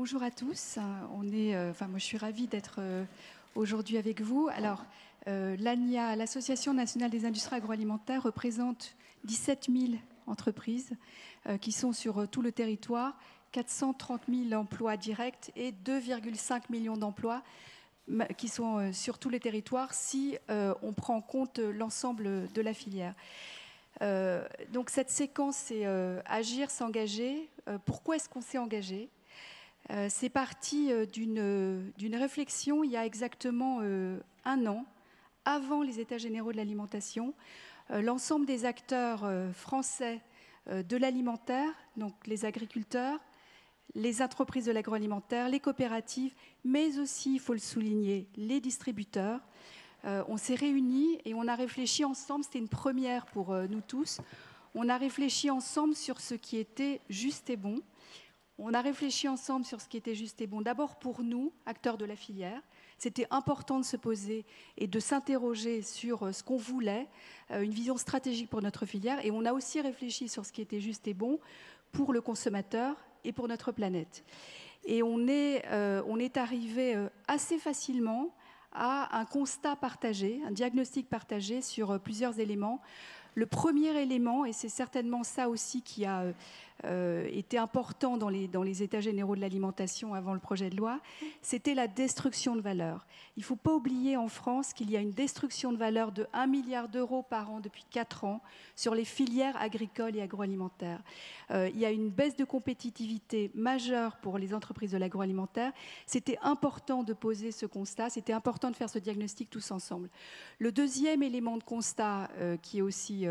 Bonjour à tous. Moi, je suis ravie d'être aujourd'hui avec vous. Alors, l'ANIA, l'Association nationale des industries agroalimentaires, représente 17 000 entreprises qui sont sur tout le territoire, 430 000 emplois directs et 2,5 millions d'emplois qui sont sur tous les territoires si on prend en compte l'ensemble de la filière. Donc cette séquence, c'est agir, s'engager. Pourquoi est-ce qu'on s'est engagé ? C'est parti d'une réflexion il y a exactement un an, avant les États généraux de l'alimentation. L'ensemble des acteurs français de l'alimentaire, donc les agriculteurs, les entreprises de l'agroalimentaire, les coopératives, mais aussi, il faut le souligner, les distributeurs. On s'est réunis et on a réfléchi ensemble, c'était une première pour nous tous, on a réfléchi ensemble sur ce qui était juste et bon. On a réfléchi ensemble sur ce qui était juste et bon. D'abord pour nous, acteurs de la filière, c'était important de se poser et de s'interroger sur ce qu'on voulait, une vision stratégique pour notre filière. Et on a aussi réfléchi sur ce qui était juste et bon pour le consommateur et pour notre planète. Et on est arrivé assez facilement à un constat partagé, un diagnostic partagé sur plusieurs éléments. Le premier élément, et c'est certainement ça aussi qui a été important dans les États généraux de l'alimentation avant le projet de loi, c'était la destruction de valeur. Il ne faut pas oublier en France qu'il y a une destruction de valeur de 1 milliard d'euros par an depuis 4 ans sur les filières agricoles et agroalimentaires. Il y a une baisse de compétitivité majeure pour les entreprises de l'agroalimentaire. C'était important de poser ce constat, c'était important de faire ce diagnostic tous ensemble. Le deuxième élément de constat qui est aussi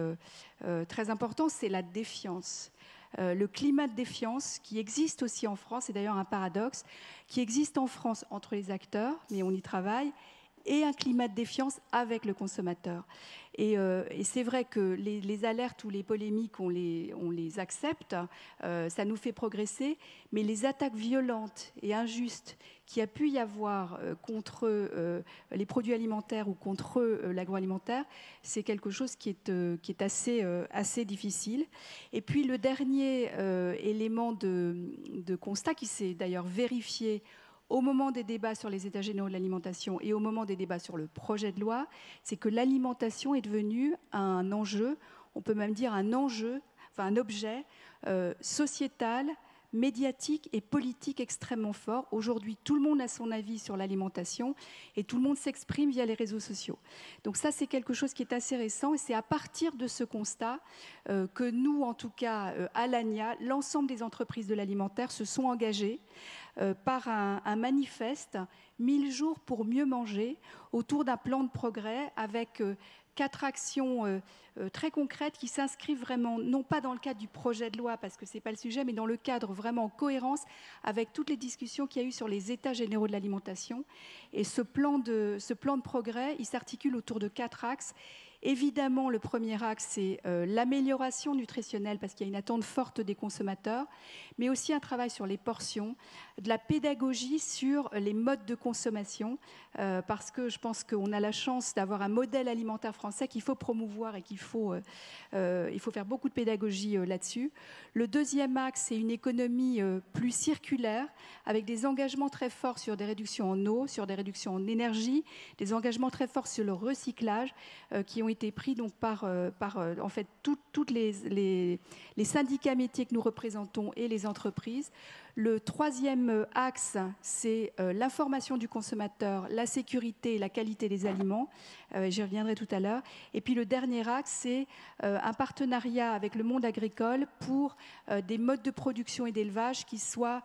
très important, c'est la défiance. Le climat de défiance qui existe aussi en France, c'est d'ailleurs un paradoxe, qui existe en France entre les acteurs, mais on y travaille, et un climat de défiance avec le consommateur. Et c'est vrai que les alertes ou les polémiques, on les accepte, ça nous fait progresser, mais les attaques violentes et injustes qu'il y a pu y avoir contre les produits alimentaires ou contre l'agroalimentaire, c'est quelque chose qui est assez difficile. Et puis le dernier élément de constat qui s'est d'ailleurs vérifié au moment des débats sur les États généraux de l'alimentation et au moment des débats sur le projet de loi, c'est que l'alimentation est devenue un enjeu, on peut même dire un objet sociétal, médiatique et politique extrêmement fort. Aujourd'hui, tout le monde a son avis sur l'alimentation et tout le monde s'exprime via les réseaux sociaux. Donc ça, c'est quelque chose qui est assez récent et c'est à partir de ce constat que nous, en tout cas, à l'ANIA, l'ensemble des entreprises de l'alimentaire se sont engagées par un manifeste 1000 jours pour mieux manger autour d'un plan de progrès avec 4 actions très concrètes qui s'inscrivent vraiment, non pas dans le cadre du projet de loi, parce que ce n'est pas le sujet, mais dans le cadre vraiment en cohérence avec toutes les discussions qu'il y a eu sur les États généraux de l'alimentation. Et ce plan de progrès, il s'articule autour de 4 axes. Évidemment, le premier axe, c'est l'amélioration nutritionnelle, parce qu'il y a une attente forte des consommateurs, mais aussi un travail sur les portions, de la pédagogie sur les modes de consommation, parce que je pense qu'on a la chance d'avoir un modèle alimentaire français qu'il faut promouvoir et il faut faire beaucoup de pédagogie là-dessus. Le deuxième axe, c'est une économie plus circulaire, avec des engagements très forts sur des réductions en eau, sur des réductions en énergie, des engagements très forts sur le recyclage, qui ont été pris donc par en fait toutes les syndicats métiers que nous représentons et les entreprises. Le troisième axe, c'est l'information du consommateur, la sécurité et la qualité des aliments. J'y reviendrai tout à l'heure. Et puis le dernier axe, c'est un partenariat avec le monde agricole pour des modes de production et d'élevage qui soient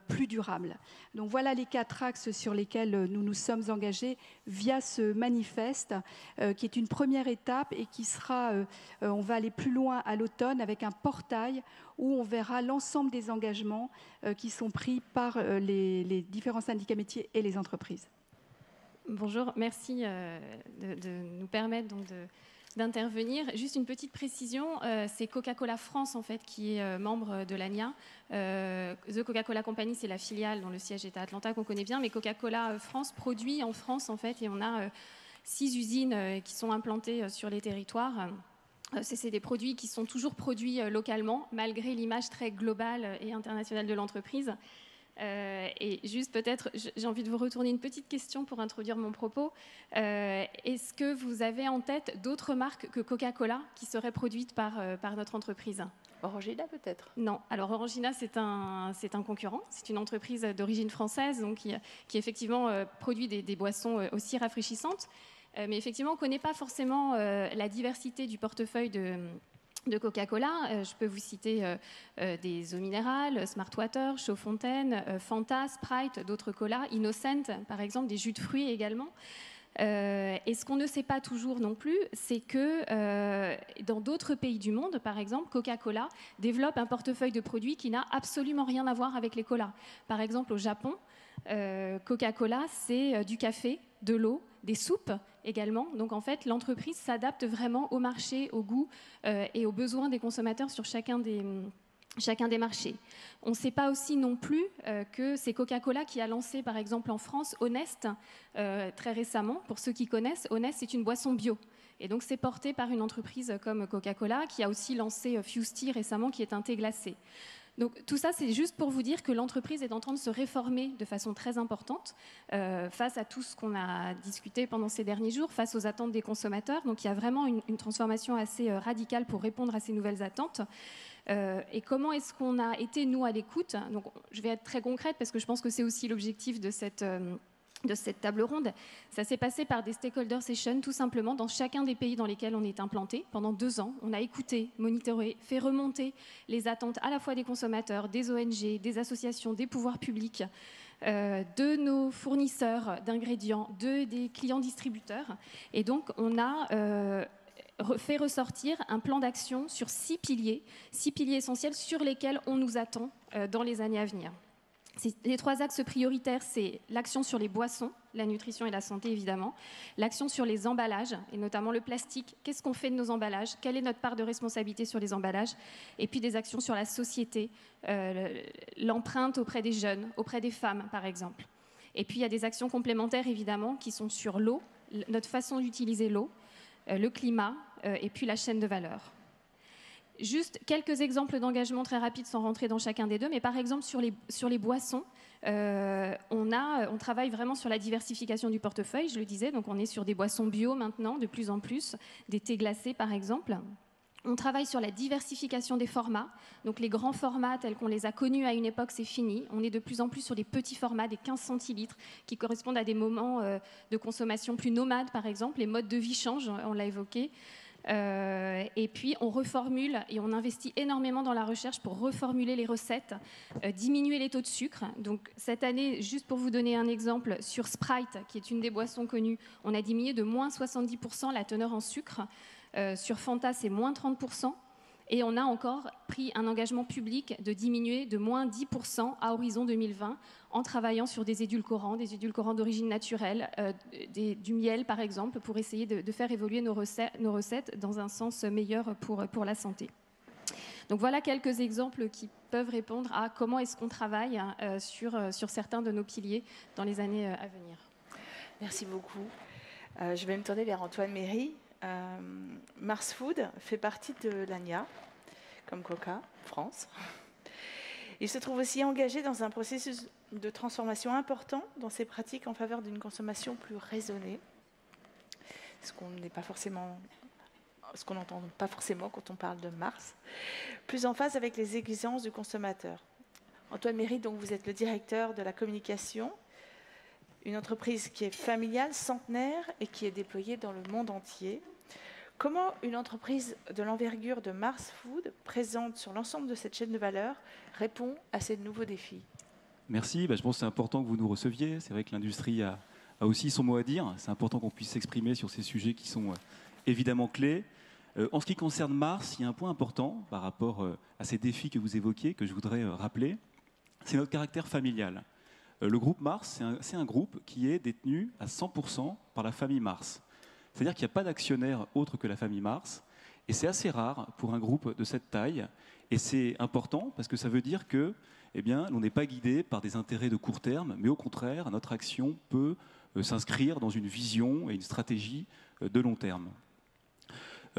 plus durables. Donc voilà les 4 axes sur lesquels nous nous sommes engagés via ce manifeste qui est une première étape et qui sera, on va aller plus loin à l'automne avec un portail où on verra l'ensemble des engagements qui sont pris par les différents syndicats métiers et les entreprises. Bonjour, merci de nous permettre donc d'intervenir. Juste une petite précision, c'est Coca-Cola France en fait qui est membre de l'ANIA. The Coca-Cola Company, c'est la filiale dont le siège est à Atlanta qu'on connaît bien, mais Coca-Cola France produit en France en fait et on a 6 usines qui sont implantées sur les territoires. C'est des produits qui sont toujours produits localement, malgré l'image très globale et internationale de l'entreprise. Et juste peut-être, j'ai envie de vous retourner une petite question pour introduire mon propos. Est-ce que vous avez en tête d'autres marques que Coca-Cola qui seraient produites par notre entreprise ? Orangina peut-être? Non. Alors Orangina, c'est un concurrent. C'est une entreprise d'origine française donc, qui effectivement produit des boissons aussi rafraîchissantes. Mais effectivement, on ne connaît pas forcément la diversité du portefeuille de Coca-Cola. Je peux vous citer des eaux minérales, Smart Water, Chaud-Fontaine, Fanta, Sprite, d'autres colas, Innocent par exemple, des jus de fruits également. Et ce qu'on ne sait pas toujours non plus, c'est que dans d'autres pays du monde, par exemple, Coca-Cola développe un portefeuille de produits qui n'a absolument rien à voir avec les colas. Par exemple, au Japon, Coca-Cola, c'est du café, de l'eau, des soupes également. Donc en fait, l'entreprise s'adapte vraiment au marché, au goût et aux besoins des consommateurs sur chacun des marchés. On ne sait pas aussi non plus que c'est Coca-Cola qui a lancé, par exemple en France, Honest, très récemment. Pour ceux qui connaissent, Honest, c'est une boisson bio. Et donc c'est porté par une entreprise comme Coca-Cola, qui a aussi lancé Fusti récemment, qui est un thé glacé. Donc tout ça, c'est juste pour vous dire que l'entreprise est en train de se réformer de façon très importante face à tout ce qu'on a discuté pendant ces derniers jours, face aux attentes des consommateurs. Donc il y a vraiment une transformation assez radicale pour répondre à ces nouvelles attentes. Et comment est-ce qu'on a été, nous, à l'écoute? Donc, je vais être très concrète parce que je pense que c'est aussi l'objectif de cette table ronde. Ça s'est passé par des stakeholder sessions, tout simplement, dans chacun des pays dans lesquels on est implanté. Pendant 2 ans, on a écouté, monitoré, fait remonter les attentes à la fois des consommateurs, des ONG, des associations, des pouvoirs publics, de nos fournisseurs d'ingrédients, des clients distributeurs. Et donc, on a fait ressortir un plan d'action sur 6 piliers essentiels sur lesquels on nous attend dans les années à venir. Les 3 axes prioritaires, c'est l'action sur les boissons, la nutrition et la santé évidemment, l'action sur les emballages, et notamment le plastique, qu'est-ce qu'on fait de nos emballages, quelle est notre part de responsabilité sur les emballages, et puis des actions sur la société, l'empreinte auprès des jeunes, auprès des femmes par exemple. Et puis il y a des actions complémentaires évidemment qui sont sur l'eau, notre façon d'utiliser l'eau, le climat et puis la chaîne de valeur. Juste quelques exemples d'engagement très rapides sans rentrer dans chacun des deux, mais par exemple sur les boissons, on travaille vraiment sur la diversification du portefeuille, je le disais, donc on est sur des boissons bio maintenant de plus en plus, des thés glacés par exemple. On travaille sur la diversification des formats, donc les grands formats tels qu'on les a connus à une époque, c'est fini. On est de plus en plus sur des petits formats, des 15 centilitres, qui correspondent à des moments de consommation plus nomades, par exemple. Les modes de vie changent, on l'a évoqué. Et puis on reformule et on investit énormément dans la recherche pour reformuler les recettes, diminuer les taux de sucre. Donc cette année, juste pour vous donner un exemple, sur Sprite, qui est une des boissons connues, on a diminué de moins 70% la teneur en sucre. Sur Fanta, c'est moins 30%. Et on a encore pris un engagement public de diminuer de moins 10% à horizon 2020 en travaillant sur des édulcorants d'origine naturelle, du miel par exemple, pour essayer de faire évoluer nos recettes dans un sens meilleur pour la santé. Donc voilà quelques exemples qui peuvent répondre à comment est-ce qu'on travaille sur certains de nos piliers dans les années à venir. Merci beaucoup. Je vais me tourner vers Antoine Méry. Mars Food fait partie de l'ANIA, comme Coca, France. Il se trouve aussi engagé dans un processus de transformation important dans ses pratiques en faveur d'une consommation plus raisonnée, ce qu'on n'entend pas forcément quand on parle de Mars, plus en phase avec les exigences du consommateur. Antoine Méry, donc vous êtes le directeur de la communication, une entreprise qui est familiale, centenaire et qui est déployée dans le monde entier. Comment une entreprise de l'envergure de Mars Food, présente sur l'ensemble de cette chaîne de valeur, répond à ces nouveaux défis? Merci, je pense que c'est important que vous nous receviez. C'est vrai que l'industrie a aussi son mot à dire. C'est important qu'on puisse s'exprimer sur ces sujets qui sont évidemment clés. En ce qui concerne Mars, il y a un point important par rapport à ces défis que vous évoquiez, que je voudrais rappeler. C'est notre caractère familial. Le groupe Mars, c'est un groupe qui est détenu à 100% par la famille Mars. C'est-à-dire qu'il n'y a pas d'actionnaire autre que la famille Mars. Et c'est assez rare pour un groupe de cette taille. Et c'est important parce que ça veut dire que, on n'est pas guidé par des intérêts de court terme, mais au contraire, notre action peut s'inscrire dans une vision et une stratégie de long terme.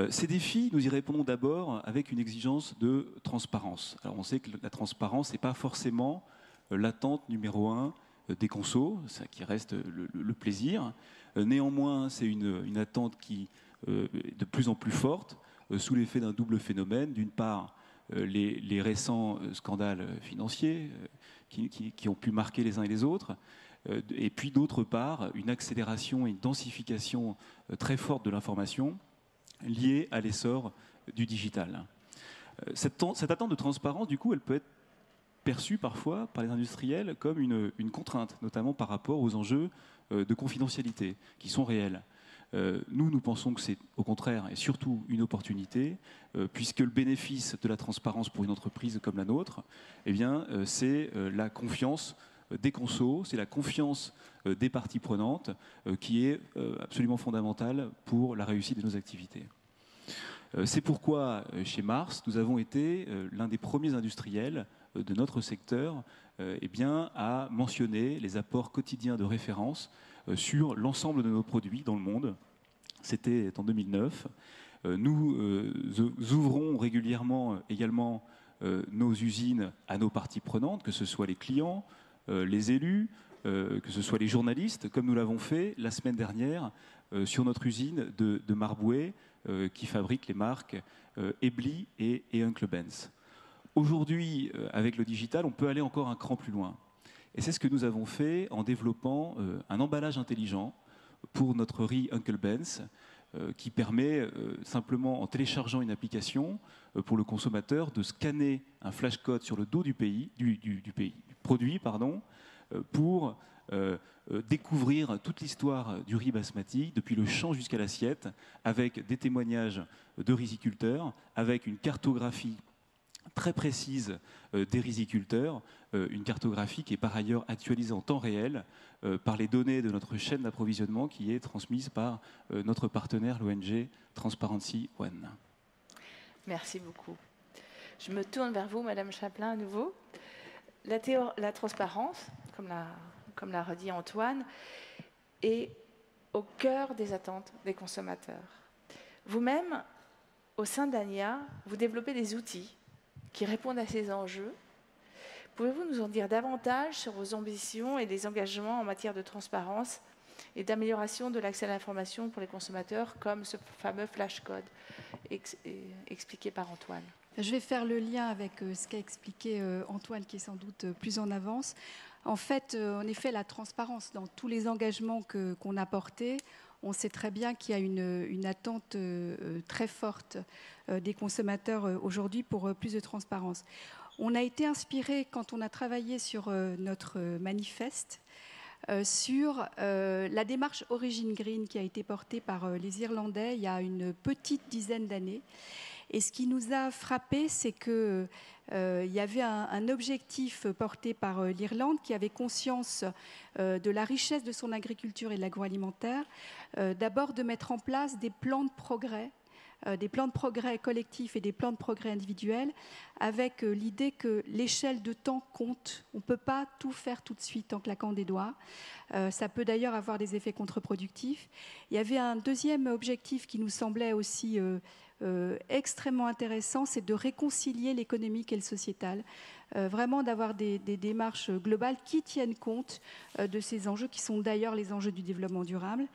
Ces défis, nous y répondons d'abord avec une exigence de transparence. Alors on sait que la transparence n'est pas forcément l'attente numéro 1 des consos, ça qui reste le plaisir. Néanmoins, c'est une attente qui est de plus en plus forte, sous l'effet d'un double phénomène. D'une part, les récents scandales financiers qui ont pu marquer les uns et les autres, et puis d'autre part, une accélération et une densification très forte de l'information liée à l'essor du digital. Cette attente de transparence, du coup, elle peut être perçue parfois par les industriels comme une contrainte, notamment par rapport aux enjeux de confidentialité qui sont réels. Nous pensons que c'est au contraire et surtout une opportunité, puisque le bénéfice de la transparence pour une entreprise comme la nôtre, eh bien, c'est la confiance des consos, c'est la confiance des parties prenantes qui est absolument fondamentale pour la réussite de nos activités. C'est pourquoi, chez Mars, nous avons été l'un des premiers industriels de notre secteur eh bien, à mentionner les apports quotidiens de référence sur l'ensemble de nos produits dans le monde. C'était en 2009. Nous ouvrons régulièrement également nos usines à nos parties prenantes, que ce soit les clients, les élus, que ce soit les journalistes, comme nous l'avons fait la semaine dernière sur notre usine de Marboué, qui fabrique les marques Ebly et Uncle Ben's. Aujourd'hui, avec le digital, on peut aller encore un cran plus loin. Et c'est ce que nous avons fait en développant un emballage intelligent pour notre riz Uncle Ben's, qui permet simplement, en téléchargeant une application pour le consommateur, de scanner un flashcode sur le dos du produit, pour découvrir toute l'histoire du riz basmati, depuis le champ jusqu'à l'assiette, avec des témoignages de riziculteurs, avec une cartographie très précise des riziculteurs, une cartographie qui est par ailleurs actualisée en temps réel par les données de notre chaîne d'approvisionnement qui est transmise par notre partenaire, l'ONG Transparency One. Merci beaucoup. Je me tourne vers vous, Madame Chaplin, à nouveau. La transparence, comme l'a redit Antoine, est au cœur des attentes des consommateurs. Vous-même, au sein d'ANIA, vous développez des outils qui répondent à ces enjeux. Pouvez-vous nous en dire davantage sur vos ambitions et les engagements en matière de transparence et d'amélioration de l'accès à l'information pour les consommateurs, comme ce fameux flashcode expliqué par Antoine? Je vais faire le lien avec ce qu'a expliqué Antoine, qui est sans doute plus en avance. En fait, en effet, la transparence dans tous les engagements qu'on a portés, on sait très bien qu'il y a une attente très forte des consommateurs aujourd'hui pour plus de transparence. On a été inspiré, quand on a travaillé sur notre manifeste, sur la démarche Origin Green qui a été portée par les Irlandais il y a une petite dizaine d'années. Et ce qui nous a frappé, c'est qu'il y avait un objectif porté par l'Irlande qui avait conscience de la richesse de son agriculture et de l'agroalimentaire, d'abord de mettre en place des plans de progrès collectifs et des plans de progrès individuels, avec l'idée que l'échelle de temps compte. On ne peut pas tout faire tout de suite en claquant des doigts. Ça peut d'ailleurs avoir des effets contre-productifs. Il y avait un deuxième objectif qui nous semblait aussi extrêmement intéressant, c'est de réconcilier l'économique et le sociétal. Vraiment d'avoir des démarches globales qui tiennent compte de ces enjeux, qui sont d'ailleurs les enjeux du développement durable.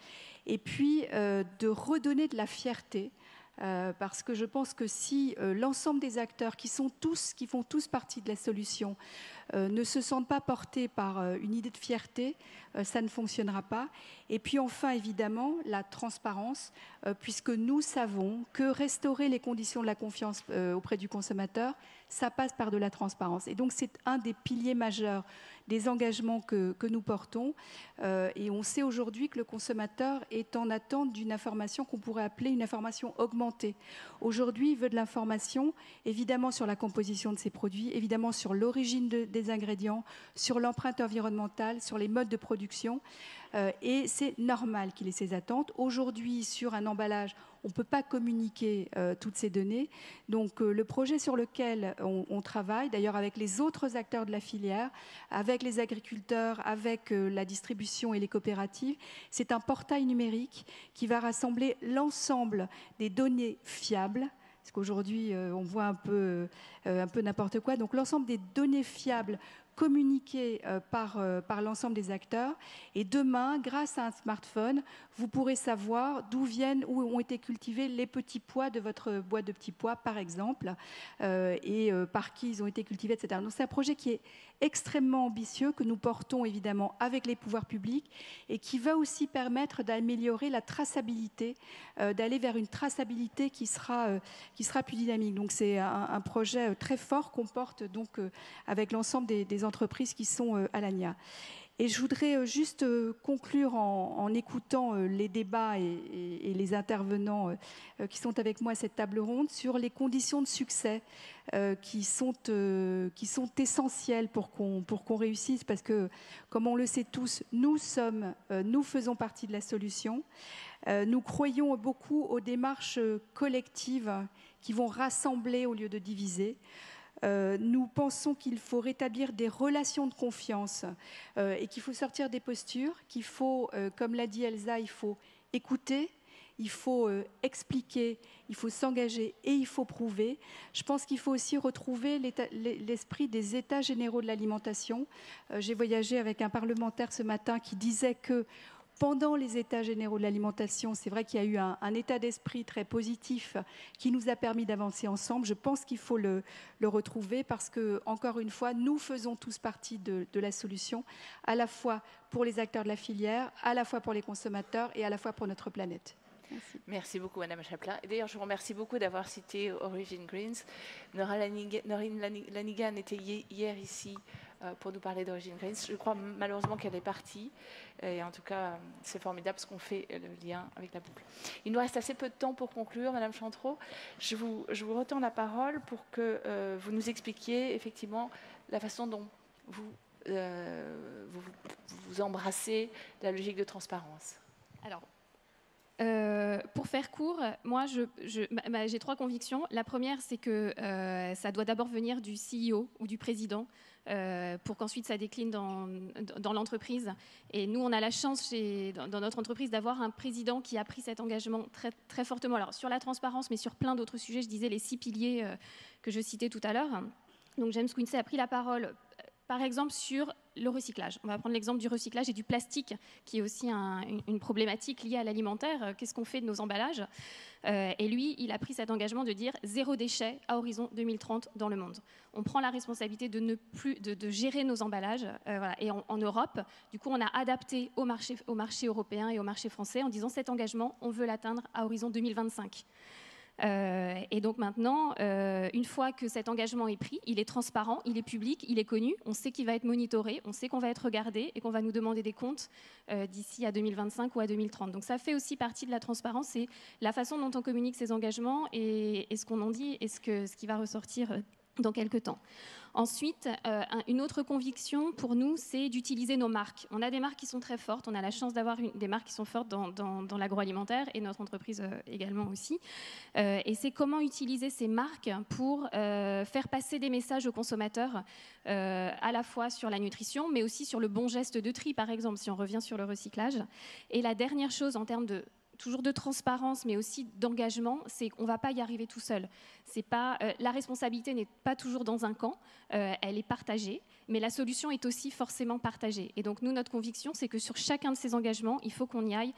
Et puis de redonner de la fierté. Parce que je pense que si l'ensemble des acteurs qui font tous partie de la solution ne se sentent pas portés par une idée de fierté, ça ne fonctionnera pas. Et puis enfin, évidemment, la transparence, puisque nous savons que restaurer les conditions de la confiance auprès du consommateur, ça passe par de la transparence. Et donc c'est un des piliers majeurs des engagements que nous portons. Et on sait aujourd'hui que le consommateur est en attente d'une information qu'on pourrait appeler une information augmentée. Aujourd'hui, il veut de l'information, évidemment sur la composition de ses produits, évidemment sur l'origine des ingrédients, sur l'empreinte environnementale, sur les modes de production. Et c'est normal qu'il ait ces attentes. Aujourd'hui, sur un emballage, on ne peut pas communiquer toutes ces données. Donc le projet sur lequel on travaille, d'ailleurs avec les autres acteurs de la filière, avec les agriculteurs, avec la distribution et les coopératives, c'est un portail numérique qui va rassembler l'ensemble des données fiables. Parce qu'aujourd'hui, on voit un peu n'importe quoi. Donc l'ensemble des données fiables communiquée par l'ensemble des acteurs. Et demain, grâce à un smartphone, vous pourrez savoir d'où viennent, où ont été cultivés les petits pois de votre boîte de petits pois, par exemple, et par qui ils ont été cultivés, etc. Donc c'est un projet qui est extrêmement ambitieux, que nous portons évidemment avec les pouvoirs publics et qui va aussi permettre d'améliorer la traçabilité, d'aller vers une traçabilité qui sera plus dynamique. Donc c'est un projet très fort qu'on porte donc avec l'ensemble des entreprises qui sont à l'ANIA. Et je voudrais juste conclure en écoutant les débats et les intervenants qui sont avec moi à cette table ronde sur les conditions de succès qui sont essentielles pour qu'on réussisse, parce que, comme on le sait tous, nous faisons partie de la solution. Nous croyons beaucoup aux démarches collectives qui vont rassembler au lieu de diviser. Nous pensons qu'il faut rétablir des relations de confiance et qu'il faut sortir des postures, qu'il faut, comme l'a dit Elsa, il faut écouter, il faut expliquer, il faut s'engager et il faut prouver. Je pense qu'il faut aussi retrouver l'esprit des États généraux de l'alimentation. J'ai voyagé avec un parlementaire ce matin qui disait que pendant les États généraux de l'alimentation, c'est vrai qu'il y a eu un état d'esprit très positif qui nous a permis d'avancer ensemble. Je pense qu'il faut le retrouver parce que, encore une fois, nous faisons tous partie de la solution, à la fois pour les acteurs de la filière, à la fois pour les consommateurs et à la fois pour notre planète. Merci. Merci beaucoup, Madame Chaplin. Et d'ailleurs, je vous remercie beaucoup d'avoir cité Origin Greens. Norine Lanigan était hier ici pour nous parler d'Origin Greens. Je crois malheureusement qu'elle est partie. Et en tout cas, c'est formidable parce qu'on fait le lien avec la boucle. Il nous reste assez peu de temps pour conclure, Madame Chantreau. Je vous retourne la parole pour que vous nous expliquiez effectivement la façon dont vous embrassez la logique de transparence. Alors, pour faire court, moi, j'ai 3 convictions. La première, c'est que ça doit d'abord venir du CEO ou du président pour qu'ensuite ça décline dans l'entreprise. Et nous, on a la chance dans notre entreprise d'avoir un président qui a pris cet engagement très, très fortement. Alors, sur la transparence, mais sur plein d'autres sujets, je disais les 6 piliers que je citais tout à l'heure. Donc, James Quincey a pris la parole, par exemple, sur le recyclage. On va prendre l'exemple du recyclage et du plastique, qui est aussi une problématique liée à l'alimentaire. Qu'est-ce qu'on fait de nos emballages ? Et lui, il a pris cet engagement de dire 0 déchet à horizon 2030 dans le monde. On prend la responsabilité de gérer nos emballages. Voilà. Et en Europe, du coup, on a adapté au marché européen et au marché français en disant cet engagement, on veut l'atteindre à horizon 2025. Et donc maintenant, une fois que cet engagement est pris, il est transparent, il est public, il est connu, on sait qu'il va être monitoré, on sait qu'on va être regardé et qu'on va nous demander des comptes d'ici à 2025 ou à 2030. Donc ça fait aussi partie de la transparence, c'est la façon dont on communique ces engagements et ce qu'on en dit et ce qui va ressortir dans quelques temps. Ensuite, une autre conviction pour nous, c'est d'utiliser nos marques. On a des marques qui sont très fortes, on a la chance d'avoir des marques qui sont fortes dans l'agroalimentaire et notre entreprise également aussi. Et c'est comment utiliser ces marques pour faire passer des messages aux consommateurs, à la fois sur la nutrition, mais aussi sur le bon geste de tri, par exemple, si on revient sur le recyclage. Et la dernière chose en termes toujours de transparence, mais aussi d'engagement, c'est qu'on ne va pas y arriver tout seul. La responsabilité n'est pas toujours dans un camp, elle est partagée, mais la solution est aussi forcément partagée. Et donc nous, notre conviction, c'est que sur chacun de ces engagements, il faut qu'on y aille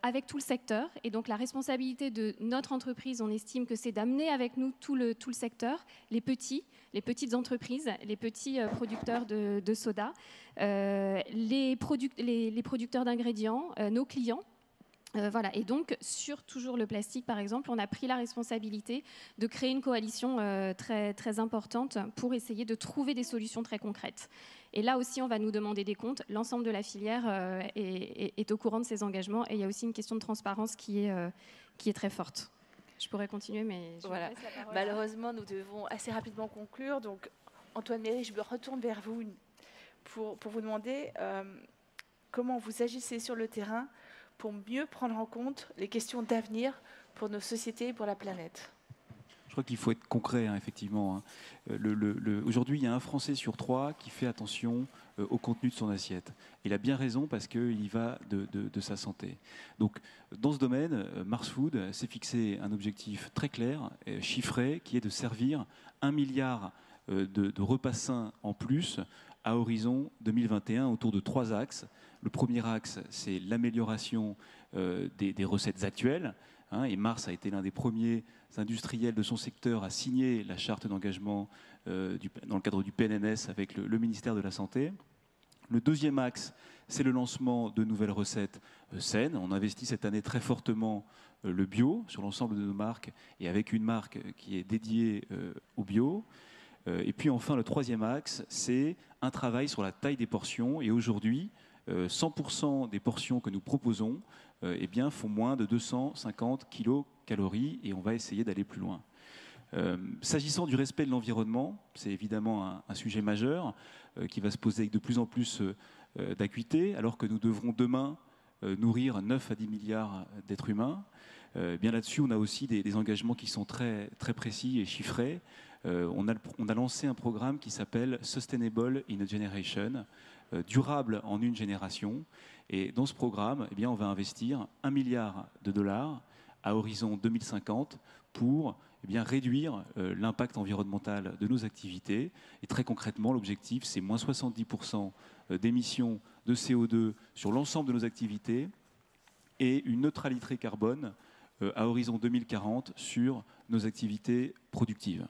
avec tout le secteur. Et donc la responsabilité de notre entreprise, on estime que c'est d'amener avec nous tout le secteur, les petites entreprises, les petits producteurs de soda, les producteurs d'ingrédients, nos clients. Voilà. Et donc, sur toujours le plastique, par exemple, on a pris la responsabilité de créer une coalition très, très importante pour essayer de trouver des solutions très concrètes. Et là aussi, on va nous demander des comptes. L'ensemble de la filière est au courant de ces engagements. Et il y a aussi une question de transparence qui est très forte. Je pourrais continuer, mais je voilà. vous laisse la parole. Malheureusement, nous devons assez rapidement conclure. Donc, Antoine Méry, je me retourne vers vous pour vous demander comment vous agissez sur le terrain pour mieux prendre en compte les questions d'avenir pour nos sociétés et pour la planète. Je crois qu'il faut être concret, hein, effectivement. Aujourd'hui, il y a un Français sur 3 qui fait attention au contenu de son assiette. Il a bien raison parce qu'il y va de sa santé. Donc, dans ce domaine, Mars Food s'est fixé un objectif très clair, chiffré, qui est de servir 1 milliard de repas sains en plus à horizon 2021 autour de 3 axes. Le premier axe, c'est l'amélioration des recettes actuelles. Et Mars a été l'un des premiers industriels de son secteur à signer la charte d'engagement dans le cadre du PNNS avec le ministère de la Santé. Le deuxième axe, c'est le lancement de nouvelles recettes saines. On investit cette année très fortement le bio sur l'ensemble de nos marques et avec une marque qui est dédiée au bio. Et puis enfin, le troisième axe, c'est un travail sur la taille des portions. Et aujourd'hui, 100% des portions que nous proposons eh bien, font moins de 250 kilocalories et on va essayer d'aller plus loin. S'agissant du respect de l'environnement, c'est évidemment un sujet majeur qui va se poser avec de plus en plus d'acuité, alors que nous devrons demain nourrir 9 à 10 milliards d'êtres humains. Bien là-dessus, on a aussi des engagements qui sont très, très précis et chiffrés. On a lancé un programme qui s'appelle Sustainable in a Generation, durable en une génération. Et dans ce programme, eh bien, on va investir 1 milliard de dollars à horizon 2050 pour eh bien, réduire l'impact environnemental de nos activités. Et très concrètement, l'objectif, c'est moins 70% d'émissions de CO2 sur l'ensemble de nos activités et une neutralité carbone à horizon 2040 sur nos activités productives.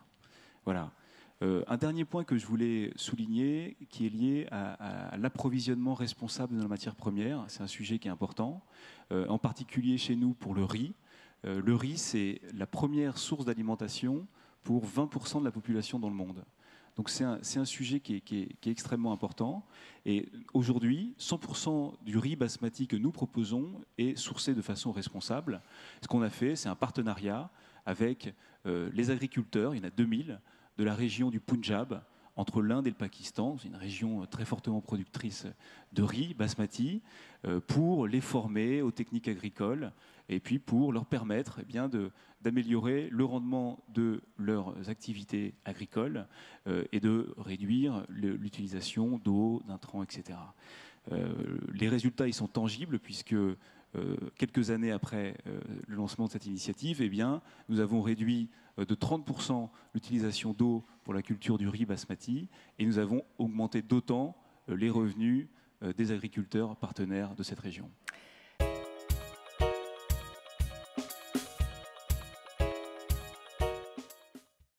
Voilà. Un dernier point que je voulais souligner, qui est lié à l'approvisionnement responsable de nos matières premières. C'est un sujet qui est important, en particulier chez nous pour le riz. Le riz, c'est la première source d'alimentation pour 20% de la population dans le monde. Donc c'est un sujet qui est extrêmement important. Et aujourd'hui, 100% du riz basmati que nous proposons est sourcé de façon responsable. Ce qu'on a fait, c'est un partenariat avec les agriculteurs, il y en a 2000, de la région du Punjab, entre l'Inde et le Pakistan. C'est une région très fortement productrice de riz basmati, pour les former aux techniques agricoles et puis pour leur permettre eh bien, d'améliorer le rendement de leurs activités agricoles et de réduire l'utilisation d'eau, d'intrants, etc. Les résultats ils sont tangibles puisque quelques années après le lancement de cette initiative, eh bien, nous avons réduit de 30% l'utilisation d'eau pour la culture du riz basmati et nous avons augmenté d'autant les revenus des agriculteurs partenaires de cette région.